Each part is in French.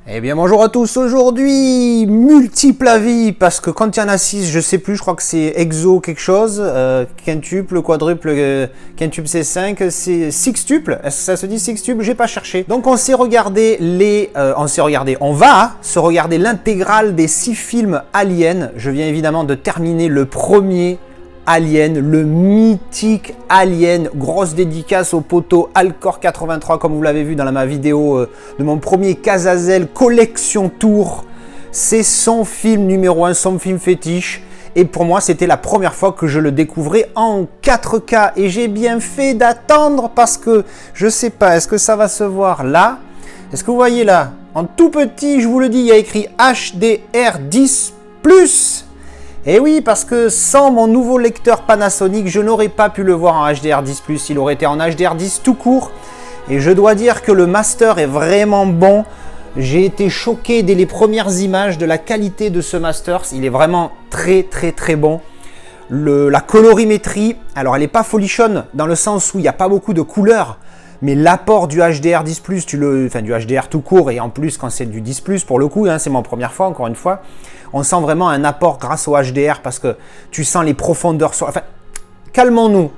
Eh bien bonjour à tous, aujourd'hui multiple avis parce que quand il y en a 6, je sais plus, je crois que c'est exo quelque chose, quintuple, quadruple, quintuple c'est 5, c'est sextuple, est-ce que ça se dit sextuple? J'ai pas cherché. Donc on va se regarder l'intégrale des 6 films Alien. Je viens évidemment de terminer le premier Alien, le mythique Alien, grosse dédicace au poteau Alcor83 comme vous l'avez vu dans ma vidéo de mon premier Casazel Collection Tour. C'est son film numéro 1, son film fétiche. Et pour moi, c'était la première fois que je le découvrais en 4K. Et j'ai bien fait d'attendre parce que, je sais pas, est-ce que ça va se voir là? Est-ce que vous voyez là? En tout petit, je vous le dis, il y a écrit HDR10+. Et oui, parce que sans mon nouveau lecteur Panasonic, je n'aurais pas pu le voir en HDR10+, il aurait été en HDR10 tout court. Et je dois dire que le master est vraiment bon. J'ai été choqué dès les premières images de la qualité de ce master. Il est vraiment très bon. La colorimétrie, alors elle n'est pas folichonne dans le sens où il n'y a pas beaucoup de couleurs. Mais l'apport du HDR10+, du HDR tout court, et en plus quand c'est du 10+, pour le coup, hein, c'est ma première fois, encore une fois, on sent vraiment un apport grâce au HDR parce que tu sens les profondeurs. Enfin, calmons-nous.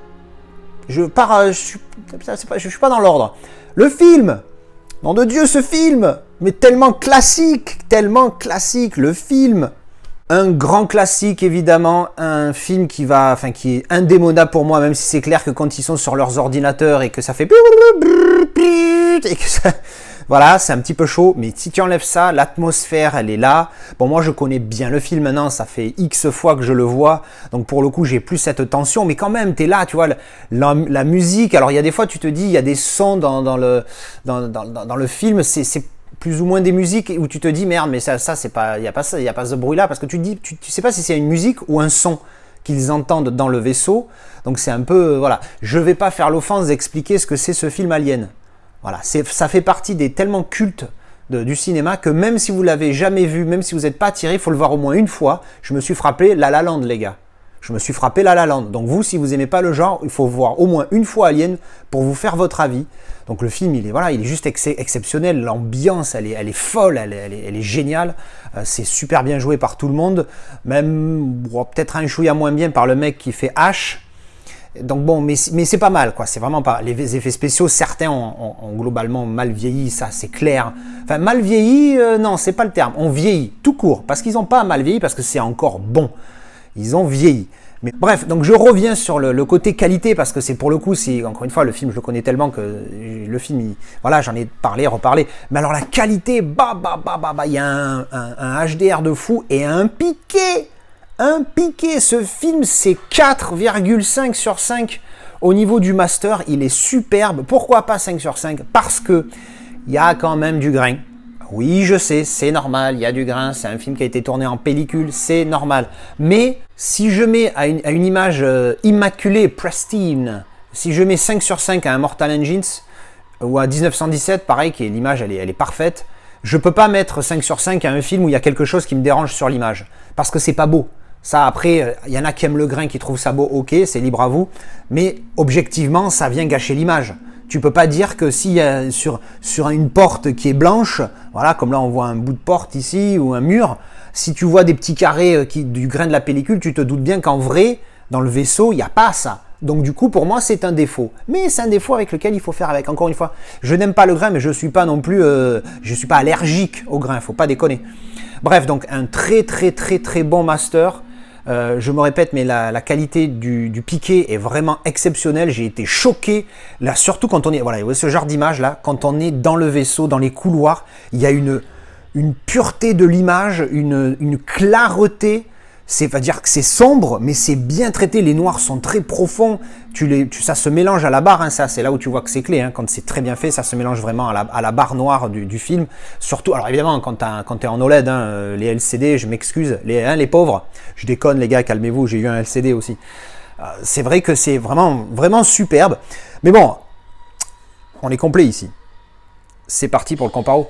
Je suis pas dans l'ordre. Le film, nom de Dieu, ce film, mais tellement classique, le film. Un grand classique évidemment, un film qui est indémodable pour moi, même si c'est clair que quand ils sont sur leurs ordinateurs et que ça fait et que ça, voilà, c'est un petit peu chaud, mais si tu enlèves ça, l'atmosphère elle est là. Bon, moi je connais bien le film maintenant, ça fait X fois que je le vois, donc pour le coup j'ai plus cette tension, mais quand même t'es là, tu vois, la musique. Alors il y a des fois tu te dis, il y a des sons dans le film, c'est plus ou moins des musiques où tu te dis merde, mais ça c'est pas, il y a pas ça, il y a pas ce bruit là, parce que tu sais pas si c'est une musique ou un son qu'ils entendent dans le vaisseau. Donc c'est un peu, voilà, je vais pas faire l'offense d'expliquer ce que c'est ce film Alien. Voilà, ça fait partie des tellement cultes du cinéma que même si vous l'avez jamais vu, même si vous n'êtes pas attiré, il faut le voir au moins une fois. Je me suis frappé La La Land, les gars. Je me suis frappé La La Land. Donc vous, si vous aimez pas le genre, il faut voir au moins une fois Alien pour vous faire votre avis. Donc le film, il est juste exceptionnel. L'ambiance, elle est folle, elle est géniale. C'est super bien joué par tout le monde. Même, peut-être un chouïa moins bien par le mec qui fait H. Donc bon, mais c'est pas mal, quoi. C'est vraiment pas. Les effets spéciaux, certains ont globalement mal vieilli, ça c'est clair. Enfin, mal vieilli, non, c'est pas le terme. On vieillit, tout court. Parce qu'ils n'ont pas mal vieilli, parce que c'est encore bon. Ils ont vieilli. Mais bref, donc je reviens sur le côté qualité, parce que c'est pour le coup, encore une fois, le film, je le connais tellement que le film, voilà, j'en ai parlé, reparlé. Mais alors la qualité, il y a un HDR de fou et un piqué. Ce film, c'est 4,5 sur 5 au niveau du master. Il est superbe. Pourquoi pas 5 sur 5? Parce que il y a quand même du grain. Oui, je sais, c'est normal, il y a du grain, c'est un film qui a été tourné en pellicule, c'est normal. Mais si je mets à une image immaculée, pristine, si je mets 5 sur 5 à un Mortal Engines ou à 1917, pareil, l'image elle est parfaite, je peux pas mettre 5 sur 5 à un film où il y a quelque chose qui me dérange sur l'image. Parce que c'est pas beau. Ça, après, il y en a qui aiment le grain, qui trouvent ça beau, ok, c'est libre à vous. Mais objectivement, ça vient gâcher l'image. Tu peux pas dire que s'il y a sur une porte qui est blanche, voilà, comme là on voit un bout de porte ici ou un mur, si tu vois des petits carrés du grain de la pellicule, tu te doutes bien qu'en vrai, dans le vaisseau, il n'y a pas ça. Donc du coup, pour moi, c'est un défaut. Mais c'est un défaut avec lequel il faut faire avec. Encore une fois, je n'aime pas le grain, mais je suis pas non plus, je suis pas allergique au grain. Faut pas déconner. Bref, donc un très bon master. Je me répète, mais la qualité du piqué est vraiment exceptionnelle. J'ai été choqué, là, surtout quand on est, voilà, vous voyez ce genre d'image là, quand on est dans le vaisseau, dans les couloirs, il y a une pureté de l'image, une clarté. C'est-à-dire que c'est sombre, mais c'est bien traité. Les noirs sont très profonds. Ça se mélange à la barre. Hein, ça, c'est là où tu vois que c'est clé. Hein, quand c'est très bien fait, ça se mélange vraiment à la barre noire du film. Surtout, alors évidemment, quand tu es en OLED, hein, les LCD, je m'excuse, les pauvres. Je déconne, les gars, calmez-vous. J'ai eu un LCD aussi. C'est vrai que c'est vraiment superbe. Mais bon, on est complet ici. C'est parti pour le comparo.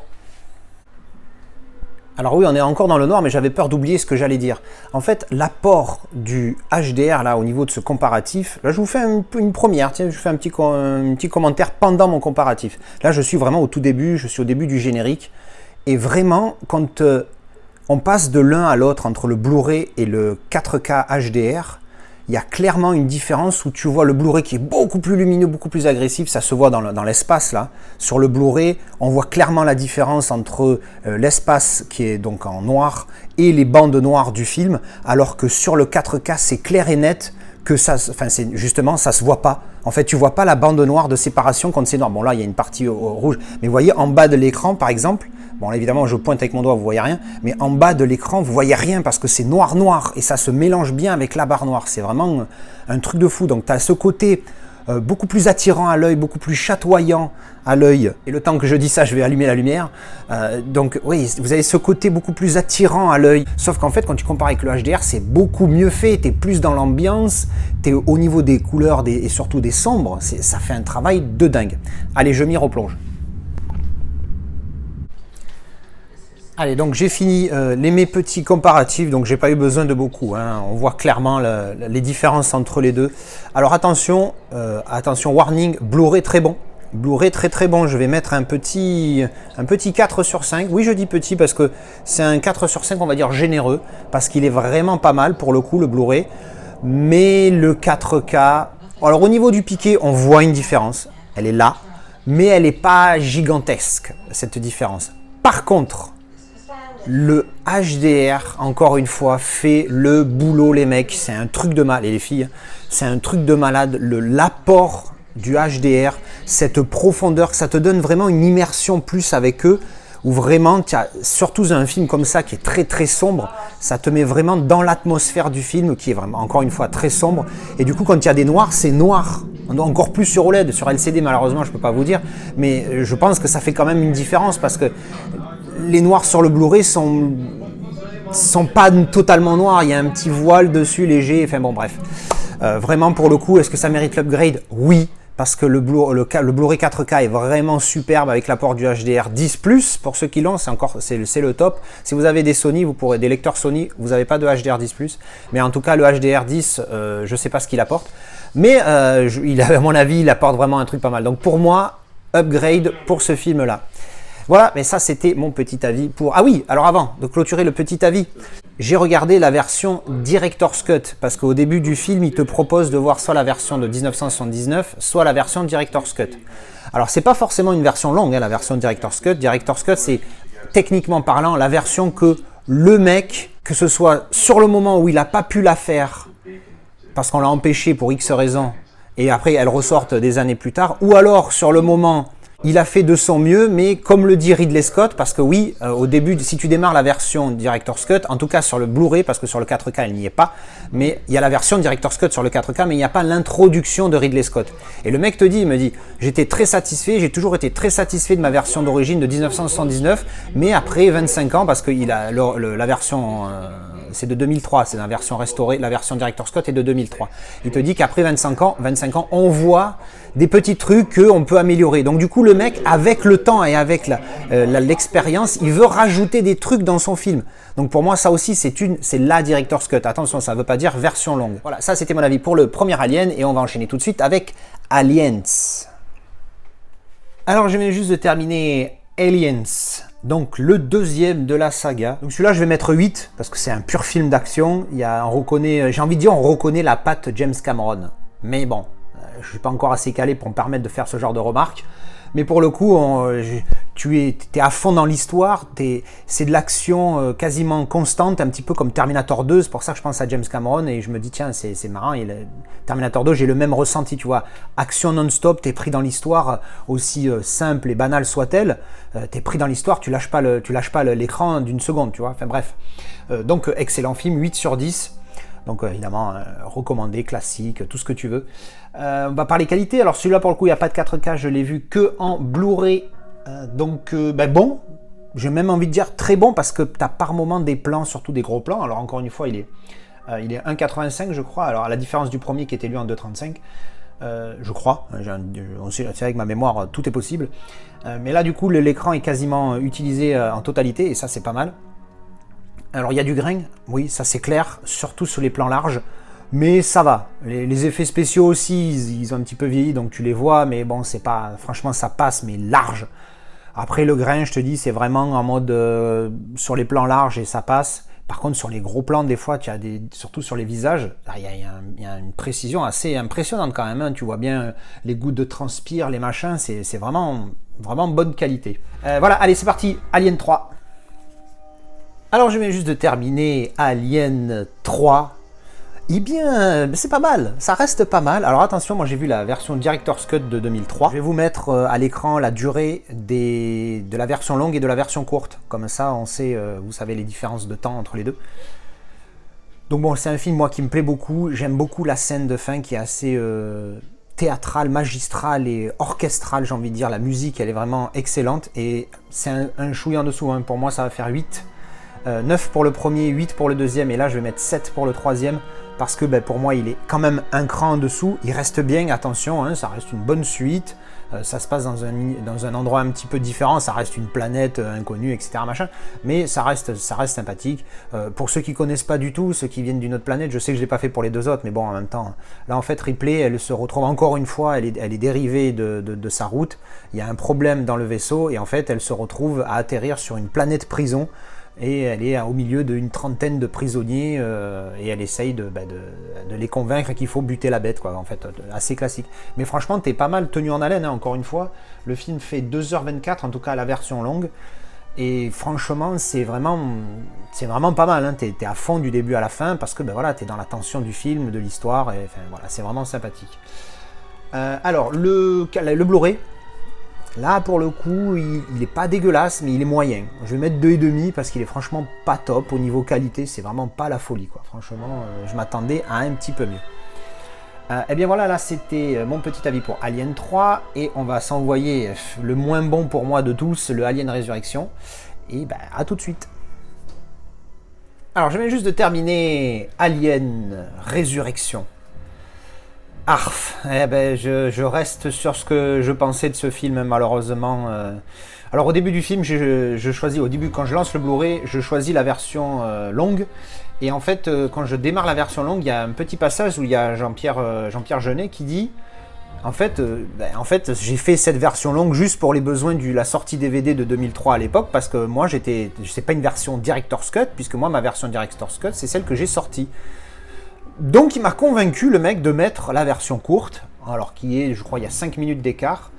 Alors oui, on est encore dans le noir, mais j'avais peur d'oublier ce que j'allais dire. En fait, l'apport du HDR, là, au niveau de ce comparatif, là, je vous fais une première, tiens, je vous fais un petit commentaire pendant mon comparatif. Là, je suis vraiment au tout début, je suis au début du générique, Et vraiment, quand on passe de l'un à l'autre, entre le Blu-ray et le 4K HDR, il y a clairement une différence où tu vois le Blu-ray qui est beaucoup plus lumineux, beaucoup plus agressif, ça se voit dans l'espace là. Sur le Blu-ray, on voit clairement la différence entre l'espace qui est donc en noir et les bandes noires du film, alors que sur le 4K, c'est clair et net que justement, ça se voit pas. En fait, tu vois pas la bande noire de séparation quand c'est noir. Bon là, il y a une partie rouge, mais vous voyez en bas de l'écran, par exemple, bon là, évidemment, je pointe avec mon doigt, vous voyez rien, mais en bas de l'écran, vous voyez rien parce que c'est noir et ça se mélange bien avec la barre noire. C'est vraiment un truc de fou. Donc, tu as ce côté beaucoup plus attirant à l'œil, beaucoup plus chatoyant à l'œil. Et le temps que je dis ça, je vais allumer la lumière. Donc oui, vous avez ce côté beaucoup plus attirant à l'œil. Sauf qu'en fait, quand tu compares avec le HDR, c'est beaucoup mieux fait. Tu es plus dans l'ambiance, tu es au niveau des couleurs et surtout des sombres. Ça fait un travail de dingue. Allez, je m'y replonge. Allez, donc j'ai fini mes petits comparatifs, donc j'ai pas eu besoin de beaucoup, hein. On voit clairement les différences entre les deux. Alors attention, warning, Blu-ray très bon. Blu-ray très bon, je vais mettre un petit 4 sur 5. Oui, je dis petit parce que c'est un 4 sur 5, on va dire généreux, parce qu'il est vraiment pas mal pour le coup, le Blu-ray. Mais le 4K, alors au niveau du piqué, on voit une différence, elle est là, mais elle n'est pas gigantesque, cette différence. Par contre, le HDR, encore une fois, fait le boulot, les mecs. C'est un truc de malade, et les filles, c'est un truc de malade. L'apport du HDR, cette profondeur, ça te donne vraiment une immersion plus avec eux, où vraiment, surtout dans un film comme ça qui est très sombre, ça te met vraiment dans l'atmosphère du film qui est vraiment, encore une fois, très sombre. Et du coup, quand il y a des noirs, c'est noir. Encore plus sur OLED, sur LCD, malheureusement, je ne peux pas vous dire, mais je pense que ça fait quand même une différence parce que les noirs sur le Blu-ray sont pas totalement noirs, il y a un petit voile dessus léger, enfin bon bref. Vraiment pour le coup, est-ce que ça mérite l'upgrade? Oui, parce que le Blu-ray 4K est vraiment superbe avec l'apport du HDR10+, pour ceux qui l'ont, c'est le top. Si vous avez des Sony, des lecteurs Sony, vous n'avez pas de HDR10+, mais en tout cas le HDR10, je ne sais pas ce qu'il apporte, mais à mon avis, il apporte vraiment un truc pas mal. Donc pour moi, upgrade pour ce film-là. Voilà, mais ça c'était mon petit avis pour... Ah oui, alors avant de clôturer le petit avis, j'ai regardé la version Director's Cut, parce qu'au début du film, il te propose de voir soit la version de 1979, soit la version Director's Cut. Alors c'est pas forcément une version longue, hein, la version Director's Cut. Director's Cut, c'est techniquement parlant la version que le mec, que ce soit sur le moment où il n'a pas pu la faire, parce qu'on l'a empêché pour X raisons, et après elle ressorte des années plus tard, ou alors sur le moment... Il a fait de son mieux, mais comme le dit Ridley Scott, parce que oui, au début, si tu démarres la version Director's Cut, en tout cas sur le Blu-ray, parce que sur le 4K, il n'y est pas, mais il y a la version Director's Cut sur le 4K, mais il n'y a pas l'introduction de Ridley Scott. Et le mec il me dit, j'étais très satisfait, j'ai toujours été très satisfait de ma version d'origine de 1979, mais après 25 ans, parce que la version... c'est de 2003, c'est la version restaurée, la version Director's Cut est de 2003. Il te dit qu'après 25 ans, on voit des petits trucs qu'on peut améliorer. Donc du coup, le mec, avec le temps et avec l'expérience, il veut rajouter des trucs dans son film. Donc pour moi, ça aussi, c'est la Director's Cut. Attention, ça ne veut pas dire version longue. Voilà, ça c'était mon avis pour le premier Alien et on va enchaîner tout de suite avec Aliens. Alors je viens juste de terminer Aliens. Donc le deuxième de la saga. Donc celui-là je vais mettre 8 parce que c'est un pur film d'action. J'ai envie de dire on reconnaît la patte James Cameron. Mais bon, je ne suis pas encore assez calé pour me permettre de faire ce genre de remarques. Mais pour le coup, tu es à fond dans l'histoire, c'est de l'action quasiment constante, un petit peu comme Terminator 2, c'est pour ça que je pense à James Cameron et je me dis tiens c'est marrant, Terminator 2 j'ai le même ressenti, tu vois, action non-stop, t'es pris dans l'histoire, aussi simple et banale soit-elle, t'es pris dans l'histoire, tu lâches pas l'écran d'une seconde, tu vois, enfin bref. Donc excellent film, 8 sur 10. Donc évidemment, recommandé, classique, tout ce que tu veux. On va parler qualité. Alors celui-là pour le coup, il n'y a pas de 4K, je l'ai vu que en Blu-ray. Donc bon, j'ai même envie de dire très bon parce que tu as par moment des plans, surtout des gros plans. Alors encore une fois, il est 1,85 je crois. Alors à la différence du premier qui était lui en 2,35. Je crois, c'est avec ma mémoire, tout est possible. Mais là du coup, l'écran est quasiment utilisé en totalité et ça c'est pas mal. Alors il y a du grain, oui, ça c'est clair, surtout sur les plans larges, mais ça va. Les effets spéciaux aussi, ils ont un petit peu vieilli, donc tu les vois, mais bon, c'est pas, franchement ça passe, mais large. Après, le grain, je te dis, c'est vraiment en mode sur les plans larges et ça passe. Par contre, sur les gros plans, des fois, tu as surtout sur les visages, il y a une précision assez impressionnante quand même. Hein. Tu vois bien les gouttes de transpire, les machins, c'est vraiment, vraiment bonne qualité. Voilà, allez, c'est parti, Alien 3. Alors, je viens juste de terminer Alien 3. Eh bien, c'est pas mal, ça reste pas mal. Alors attention, moi j'ai vu la version Director's Cut de 2003. Je vais vous mettre à l'écran la durée de la version longue et de la version courte. Comme ça, on sait, vous savez les différences de temps entre les deux. Donc bon, c'est un film, moi, qui me plaît beaucoup. J'aime beaucoup la scène de fin qui est assez théâtrale, magistrale et orchestrale, j'ai envie de dire. La musique, elle est vraiment excellente. Et c'est un chouïa en dessous, hein. Pour moi, ça va faire 8. 9 pour le premier, 8 pour le deuxième. Et là, je vais mettre 7 pour le troisième. Parce que pour moi, il est quand même un cran en dessous. Il reste bien, attention, hein, ça reste une bonne suite. Ça se passe dans un endroit un petit peu différent. Ça reste une planète inconnue, etc. Machin, mais ça reste sympathique. Pour ceux qui ne connaissent pas du tout, ceux qui viennent d'une autre planète, je sais que je ne l'ai pas fait pour les deux autres, mais bon, en même temps, là, en fait, Ripley, elle se retrouve encore une fois, elle est dérivée de sa route. Il y a un problème dans le vaisseau et en fait, elle se retrouve à atterrir sur une planète prison. Et elle est au milieu d'une trentaine de prisonniers et elle essaye de les convaincre qu'il faut buter la bête, quoi. En fait, assez classique. Mais franchement, t'es pas mal tenu en haleine, hein, encore une fois. Le film fait 2h24, en tout cas la version longue. Et franchement, c'est vraiment pas mal. Hein. T'es à fond du début à la fin parce que voilà, t'es dans la tension du film, de l'histoire. Et enfin, voilà, c'est vraiment sympathique. Alors, le Blu-ray. Là, pour le coup, il n'est pas dégueulasse, mais il est moyen. Je vais mettre 2,5 parce qu'il est franchement pas top. Au niveau qualité, c'est vraiment pas la folie, quoi. Franchement, je m'attendais à un petit peu mieux. Et bien voilà, là, c'était mon petit avis pour Alien 3. Et on va s'envoyer le moins bon pour moi de tous, le Alien Résurrection. Et à tout de suite. Alors, je viens juste de terminer Alien Résurrection. Arf, je reste sur ce que je pensais de ce film, malheureusement. Alors au début du film, je choisis, quand je lance le Blu-ray, je choisis la version longue. Et en fait, quand je démarre la version longue, il y a un petit passage où il y a Jean-Pierre Jeunet qui dit en fait, j'ai fait cette version longue juste pour les besoins de la sortie DVD de 2003 à l'époque, parce que moi, c'est pas une version Director's Cut, puisque moi, ma version Director's Cut, c'est celle que j'ai sortie. Donc il m'a convaincu, le mec, de mettre la version courte, alors qui est, je crois, il y a 5 minutes d'écart,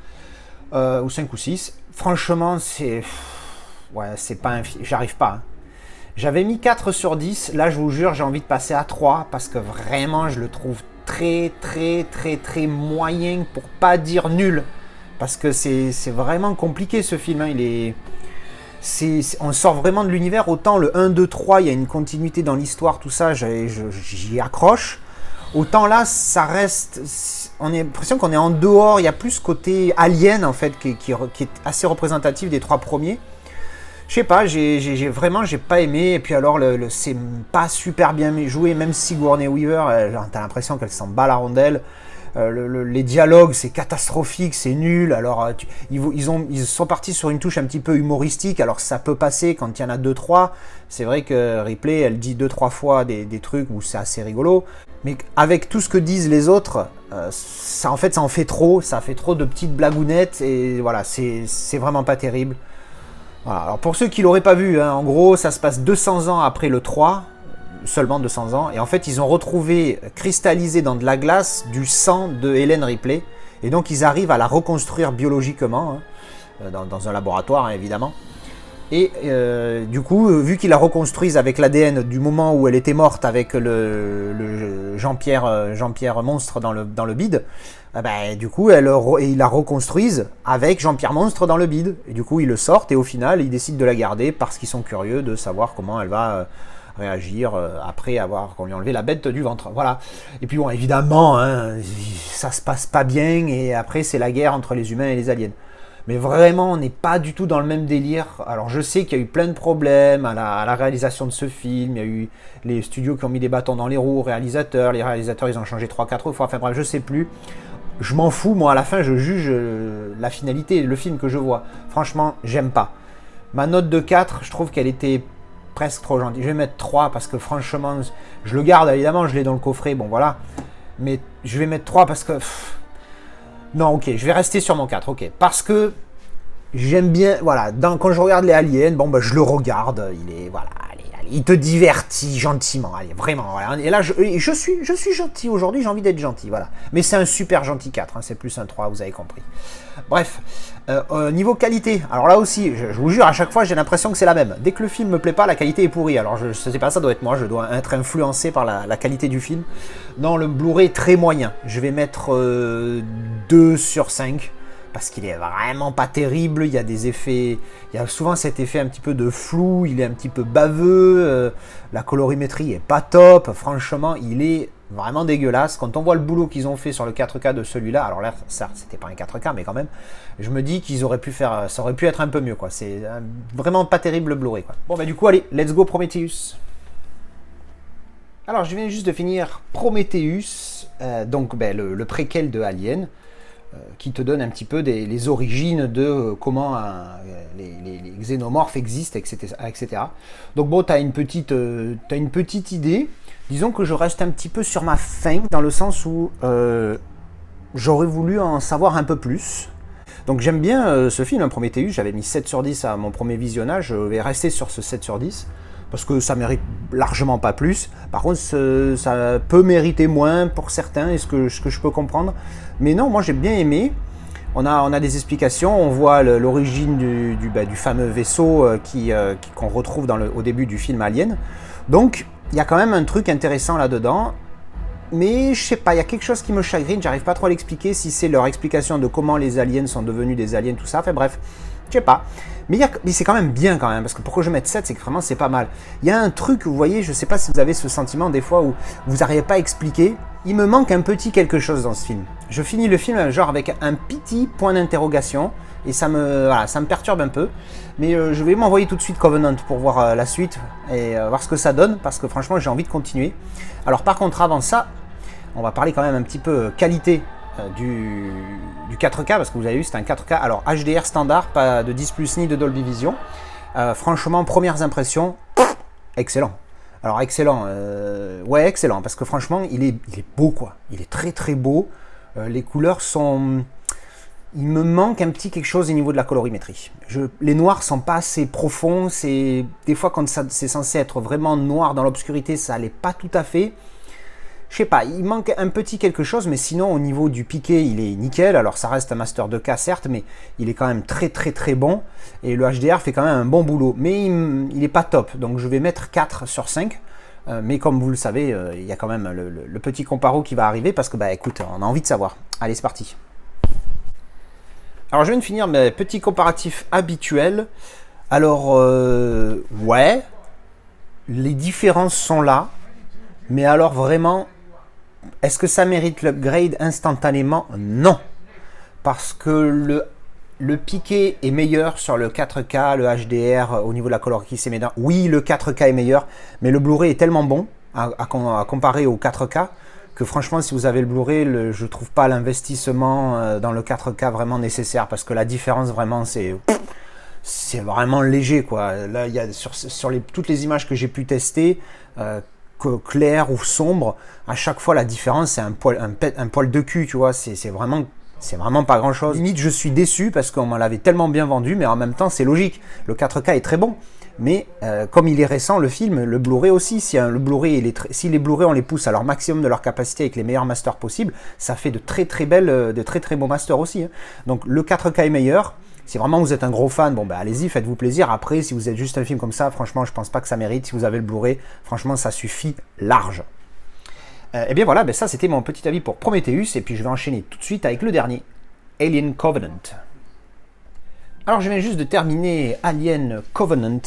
ou 5 ou 6. Franchement, c'est pas un film, j'arrive pas. Hein. J'avais mis 4 sur 10, là je vous jure, j'ai envie de passer à 3, parce que vraiment, je le trouve très moyen, pour pas dire nul. Parce que c'est vraiment compliqué ce film, hein. On sort vraiment de l'univers, autant le 1, 2, 3, il y a une continuité dans l'histoire, tout ça, j'y accroche. Autant là, ça reste... On a l'impression qu'on est en dehors, il y a plus ce côté alien, en fait, qui est assez représentatif des 3 premiers. Je sais pas, j'ai pas aimé, et puis alors, c'est pas super bien joué, même si Sigourney Weaver, t'as l'impression qu'elle s'en bat la rondelle. Les dialogues, c'est catastrophique, c'est nul. Alors, ils sont partis sur une touche un petit peu humoristique. Alors, ça peut passer quand il y en a 2-3. C'est vrai que Ripley, elle dit 2-3 fois des trucs où c'est assez rigolo. Mais avec tout ce que disent les autres, ça en fait trop. Ça fait trop de petites blagounettes. Et voilà, c'est vraiment pas terrible. Voilà. Alors, pour ceux qui l'auraient pas vu, hein, en gros, ça se passe 200 ans après le 3. Seulement 200 ans, et en fait ils ont retrouvé cristallisé dans de la glace du sang de Helen Ripley, et donc ils arrivent à la reconstruire biologiquement, hein, dans un laboratoire, hein, évidemment, et du coup, vu qu'ils la reconstruisent avec l'ADN du moment où elle était morte avec le Jean-Pierre monstre dans le bide, du coup ils la reconstruisent avec Jean-Pierre monstre dans le bide, et du coup ils le sortent, et au final ils décident de la garder parce qu'ils sont curieux de savoir comment elle va réagir après avoir qu'on lui a enlevé la bête du ventre. Voilà. Et puis bon, évidemment, hein, ça se passe pas bien, et après c'est la guerre entre les humains et les aliens. Mais vraiment, on n'est pas du tout dans le même délire. Alors je sais qu'il y a eu plein de problèmes à la réalisation de ce film. Il y a eu les studios qui ont mis des bâtons dans les roues les réalisateurs ils ont changé 3-4 fois, enfin bref, je sais plus. Je m'en fous, moi à la fin je juge la finalité, le film que je vois. Franchement, j'aime pas. Ma note de 4, je trouve qu'elle était presque trop gentil. Je vais mettre 3 parce que franchement, je le garde évidemment, je l'ai dans le coffret, bon voilà. Mais je vais mettre 3 parce que... Non, ok, je vais rester sur mon 4, ok. Parce que j'aime bien, voilà, quand je regarde les aliens, bon, bah, je le regarde, il est, voilà, allez, il te divertit gentiment, allez, vraiment, voilà. Et là, je suis gentil aujourd'hui, j'ai envie d'être gentil, voilà. Mais c'est un super gentil 4, hein, c'est plus un 3, vous avez compris. Bref, niveau qualité, alors là aussi, je vous jure, à chaque fois, j'ai l'impression que c'est la même. Dès que le film me plaît pas, la qualité est pourrie. Alors, je sais pas, ça doit être moi, je dois être influencé par la qualité du film. Non, le Blu-ray est très moyen. Je vais mettre 2 sur 5. Parce qu'il est vraiment pas terrible, il y a des effets, il y a souvent cet effet un petit peu de flou, il est un petit peu baveux, la colorimétrie est pas top, franchement il est vraiment dégueulasse. Quand on voit le boulot qu'ils ont fait sur le 4K de celui-là, alors là certes c'était pas un 4K mais quand même, je me dis qu'ils auraient pu faire, ça aurait pu être un peu mieux quoi, c'est vraiment pas terrible le Blu-ray quoi. Bon bah du coup allez, let's go Prometheus. Alors je viens juste de finir Prometheus, donc ben, le préquel de Alien. Qui te donne un petit peu les origines de comment les xénomorphes existent, etc. Donc bon, tu as une petite idée. Disons que je reste un petit peu sur ma faim, dans le sens où j'aurais voulu en savoir un peu plus. Donc j'aime bien ce film, Prometheus, j'avais mis 7 sur 10 à mon premier visionnage, je vais rester sur ce 7 sur 10. Parce que ça mérite largement pas plus. Par contre, ça peut mériter moins pour certains, ce que je peux comprendre. Mais non, moi j'ai bien aimé. On a des explications, on voit l'origine du fameux vaisseau qu'on retrouve au début du film Alien. Donc, il y a quand même un truc intéressant là-dedans. Mais je sais pas, il y a quelque chose qui me chagrine, j'arrive pas trop à l'expliquer, si c'est leur explication de comment les aliens sont devenus des aliens, tout ça. Enfin bref, je sais pas. Mais c'est quand même bien quand même, parce que pourquoi je mets 7, c'est que vraiment c'est pas mal. Il y a un truc, vous voyez, je sais pas si vous avez ce sentiment des fois où vous n'arrivez pas à expliquer. Il me manque un petit quelque chose dans ce film. Je finis le film genre avec un petit point d'interrogation, et ça me perturbe un peu. Mais je vais m'envoyer tout de suite Covenant pour voir la suite, et voir ce que ça donne, parce que franchement j'ai envie de continuer. Alors par contre avant ça, on va parler quand même un petit peu qualité du 4K, parce que vous avez vu c'est un 4K, alors HDR standard, pas de 10+, ni de Dolby Vision. Franchement, premières impressions, excellent. Alors excellent, ouais excellent, parce que franchement il est beau quoi, il est très très beau, les couleurs sont... Il me manque un petit quelque chose au niveau de la colorimétrie. Les noirs sont pas assez profonds, des fois quand c'est censé être vraiment noir dans l'obscurité, ça l'est pas tout à fait. Je sais pas, il manque un petit quelque chose, mais sinon au niveau du piqué, il est nickel. Alors ça reste un Master 2K certes, mais il est quand même très très très bon. Et le HDR fait quand même un bon boulot, mais il est pas top. Donc je vais mettre 4 sur 5. Mais comme vous le savez, il y a quand même le petit comparo qui va arriver, parce que bah écoute, on a envie de savoir. Allez, c'est parti. Alors je viens de finir mes petits comparatifs habituels. Alors ouais, les différences sont là, mais alors vraiment... Est-ce que ça mérite l'upgrade instantanément? Non. Parce que le piqué est meilleur sur le 4K, le HDR, au niveau de la color qui c'est meilleur. Oui, le 4K est meilleur, mais le Blu-ray est tellement bon à comparer au 4K que franchement, si vous avez le Blu-ray, je trouve pas l'investissement dans le 4K vraiment nécessaire, parce que la différence vraiment c'est vraiment léger quoi. Là, il y a sur toutes les images que j'ai pu tester, clair ou sombre, à chaque fois la différence c'est un poil de cul, tu vois, c'est vraiment pas grand chose. Limite je suis déçu parce qu'on m'en l'avait tellement bien vendu, mais en même temps c'est logique, le 4K est très bon, mais comme il est récent le film, le Blu-ray aussi, si le Blu-ray si les Blu-ray on les pousse à leur maximum de leur capacité avec les meilleurs masters possibles, ça fait de très très beaux masters aussi, hein. Donc le 4K est meilleur. Si vraiment vous êtes un gros fan, bon bah allez-y, faites-vous plaisir. Après, si vous êtes juste un film comme ça, franchement, je pense pas que ça mérite. Si vous avez le Blu-ray, franchement, ça suffit large. Et bien voilà, ben ça c'était mon petit avis pour Prometheus. Et puis je vais enchaîner tout de suite avec le dernier, Alien Covenant. Alors je viens juste de terminer Alien Covenant.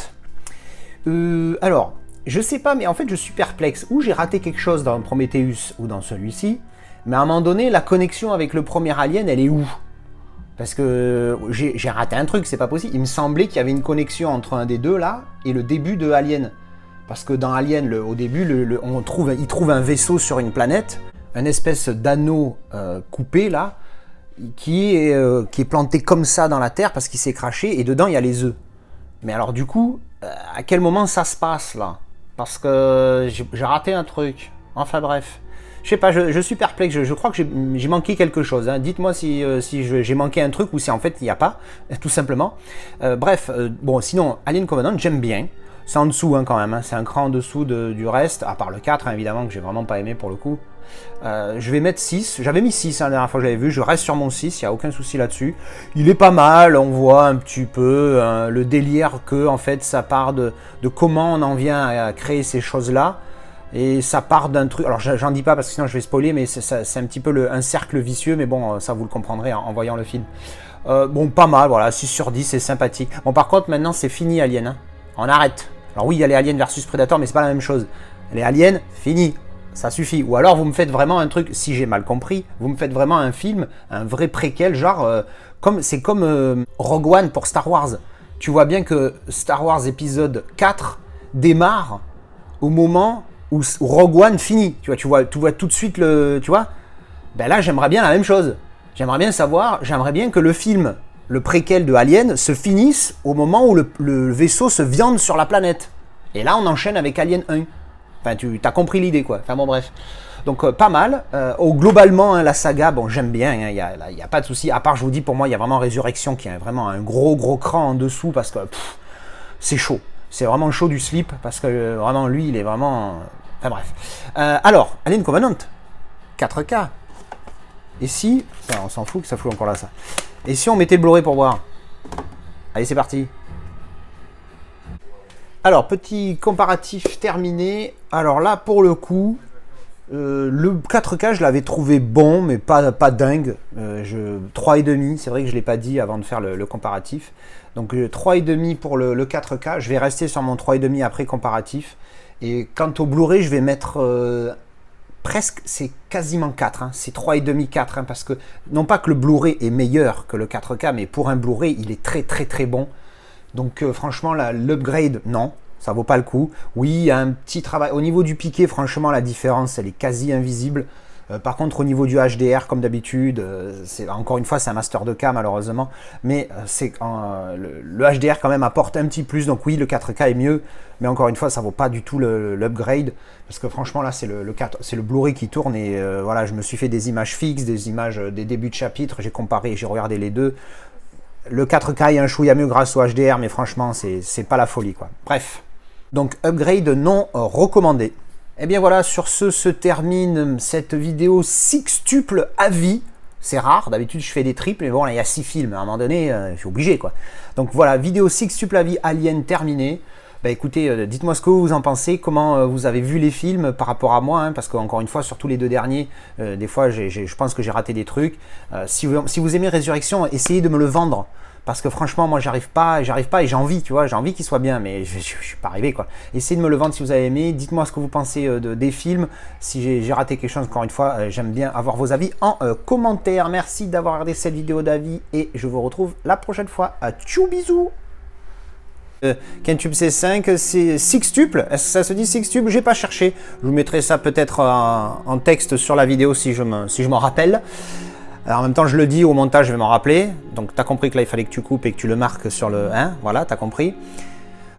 Alors, je sais pas, mais en fait je suis perplexe. Ou j'ai raté quelque chose dans Prometheus ou dans celui-ci. Mais à un moment donné, la connexion avec le premier Alien, elle est où ? Parce que j'ai raté un truc, c'est pas possible. Il me semblait qu'il y avait une connexion entre un des deux là et le début de Alien. Parce que dans Alien, au début, il trouve un vaisseau sur une planète, une espèce d'anneau coupé là, qui est planté comme ça dans la Terre parce qu'il s'est craché, et dedans il y a les œufs. Mais alors du coup, à quel moment ça se passe là? Parce que j'ai raté un truc. Enfin bref. Je sais pas, je suis perplexe, je crois que j'ai manqué quelque chose. Hein. Dites-moi si j'ai manqué un truc ou si en fait il n'y a pas, tout simplement. Bref, bon, sinon, Alien Covenant, j'aime bien. C'est en dessous hein, quand même, hein. C'est un cran en dessous du reste, à part le 4, hein, évidemment, que j'ai vraiment pas aimé pour le coup. Je vais mettre 6, j'avais mis 6 hein, la dernière fois que j'avais vu, je reste sur mon 6, il n'y a aucun souci là-dessus. Il est pas mal, on voit un petit peu le délire que en fait ça part de comment on en vient à créer ces choses-là. Et ça part d'un truc, alors j'en dis pas parce que sinon je vais spoiler, mais c'est un petit peu un cercle vicieux, mais bon, ça vous le comprendrez en voyant le film. Bon, pas mal, voilà, 6 sur 10, c'est sympathique. Bon, par contre, maintenant c'est fini Alien, hein. On arrête. Alors oui, il y a les Aliens versus Predator, mais c'est pas la même chose. Les Aliens, fini, ça suffit. Ou alors vous me faites vraiment un truc, si j'ai mal compris, vous me faites vraiment un film, un vrai préquel, genre, c'est comme Rogue One pour Star Wars. Tu vois bien que Star Wars épisode 4 démarre au moment où Rogue One finit. Tu vois tout de suite le... Tu vois. Ben là, j'aimerais bien la même chose. J'aimerais bien que le film, le préquel de Alien, se finisse au moment où le vaisseau se viande sur la planète. Et là, on enchaîne avec Alien 1. Enfin, tu as compris l'idée, quoi. Enfin bon, bref. Donc, pas mal. Globalement, hein, la saga, bon, j'aime bien. Il n'y a pas de souci. À part, je vous dis, pour moi, il y a vraiment Résurrection qui est vraiment un gros cran en dessous parce que c'est chaud. C'est vraiment chaud du slip parce que vraiment, lui, il est vraiment... Enfin bref. Alors, Alien Covenant, 4K. Et si... Enfin, on s'en fout que ça fout encore là, ça. Et si on mettait le Blu-ray pour voir? Allez, c'est parti. Alors, petit comparatif terminé. Alors là, pour le coup, le 4K, je l'avais trouvé bon, mais pas dingue. 3,5, c'est vrai que je ne l'ai pas dit avant de faire le comparatif. Donc 3,5 pour le 4K. Je vais rester sur mon 3,5 après comparatif. Et quant au Blu-ray, je vais mettre presque, c'est quasiment 4. Hein. C'est 3,5, 4. Hein, parce que, non pas que le Blu-ray est meilleur que le 4K, mais pour un Blu-ray, il est très bon. Donc franchement, l'upgrade, non, ça vaut pas le coup. Oui, il y a un petit travail. Au niveau du piqué, franchement, la différence, elle est quasi invisible. Par contre, au niveau du HDR, comme d'habitude, encore une fois, c'est un master de cas, malheureusement. Mais le HDR, quand même, apporte un petit plus. Donc oui, le 4K est mieux. Mais encore une fois, ça vaut pas du tout l'upgrade. Parce que franchement, là, c'est le Blu-ray qui tourne. Et voilà, je me suis fait des images fixes, des images des débuts de chapitre. J'ai comparé, j'ai regardé les deux. Le 4K est un chouïa mieux grâce au HDR, mais franchement, c'est pas la folie, quoi. Bref. Donc, upgrade non recommandé. Et bien voilà, sur ce se termine cette vidéo sextuple avis. C'est rare, d'habitude je fais des triples, mais bon, là il y a 6 films, à un moment donné, je suis obligé, quoi. Donc voilà, vidéo sextuple avis Alien terminée. Bah écoutez, dites-moi ce que vous en pensez, comment vous avez vu les films par rapport à moi, hein, parce qu'encore une fois, surtout les deux derniers, des fois je pense que j'ai raté des trucs. Si vous aimez Résurrection, essayez de me le vendre, parce que franchement, moi j'arrive pas et j'ai envie, tu vois, j'ai envie qu'il soit bien, mais je suis pas arrivé, quoi. Essayez de me le vendre si vous avez aimé, dites-moi ce que vous pensez des films, si j'ai raté quelque chose, encore une fois, j'aime bien avoir vos avis en commentaire. Merci d'avoir regardé cette vidéo d'avis et je vous retrouve la prochaine fois. Tchou, bisous. Quintube C5, c'est sextuple. Est-ce que ça se dit sextuple? J'ai pas cherché. Je vous mettrai ça peut-être en texte sur la vidéo si je m'en rappelle. Alors en même temps, je le dis au montage, je vais m'en rappeler. Donc tu as compris que là, il fallait que tu coupes et que tu le marques sur le 1. Voilà, tu as compris.